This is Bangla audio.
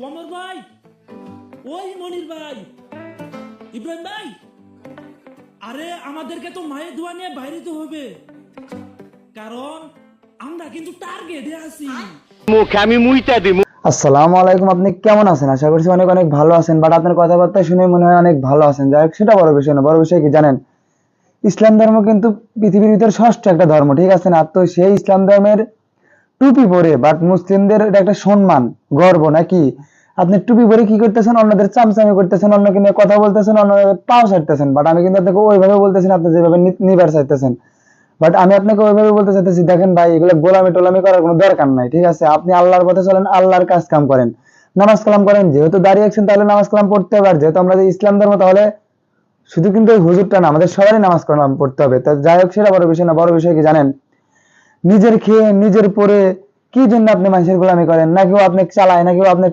ওমর ভাই, ওই মনির ভাই, ইব্রাহিম ভাই, আরে আমাদেরকে তো মায়ের দোয়া নিয়ে বাইরে তো হবে, কারণ আমরা কিন্তু টার্গেটে আছি। আসসালামু আলাইকুম। আপনি কেমন আছেন? আশা করছি অনেক অনেক ভালো আছেন, বাট আপনার কথাবার্তা শুনে মনে হয় অনেক ভালো আছেন। যাই হোক, সেটা বড় বিষয় না। বড় বিষয় কি জানেন? ইসলাম ধর্ম কিন্তু পৃথিবীর ভিতরে ষষ্ঠ একটা ধর্ম, ঠিক আছে না? তো সেই ইসলাম ধর্মের টুপি পরে, বাট মুসলিমদের এটা একটা সম্মান, গর্ব নাকি? আপনি টুপি পরে কি করতেছেন? অন্যদের চামচামি করতেছেন, অন্যকে নিয়ে কথা বলতেছেন, অন্যদের পাও ছাড়তেছেন। বাট আমি কিন্তু আপনাকে ওইভাবে বলতেছি না, আপনি যেভাবে নিবার চাইতেছেন। বাট আমি আপনাকে ওইভাবে বলতে চাইতেছি, দেখেন ভাই, এগুলো গোলামি টোলামি করার কোনো দরকার নাই, ঠিক আছে? আপনি আল্লাহর পথে চলেন, আল্লাহর কাজ কাম করেন, নামাজ কালাম করেন। যেহেতু দাঁড়িয়ে আছেন, তাহলে নামাজ কালাম পড়তে হবে। আর যেহেতু আমরা যে ইসলাম ধর্ম, তাহলে শুধু কিন্তু এই হুজুরটা না, আমাদের সবারই নামাজ কালাম পড়তে হবে। তা যাই হোক, সেটা বড় বিষয় না। বড় বিষয় কি জানেন? নিজের খেয়ে নিজের পরে কি জন্য আপনি মানুষের গোলামি করেন? না কেউ আপনি চালায়, না কেউ আপনি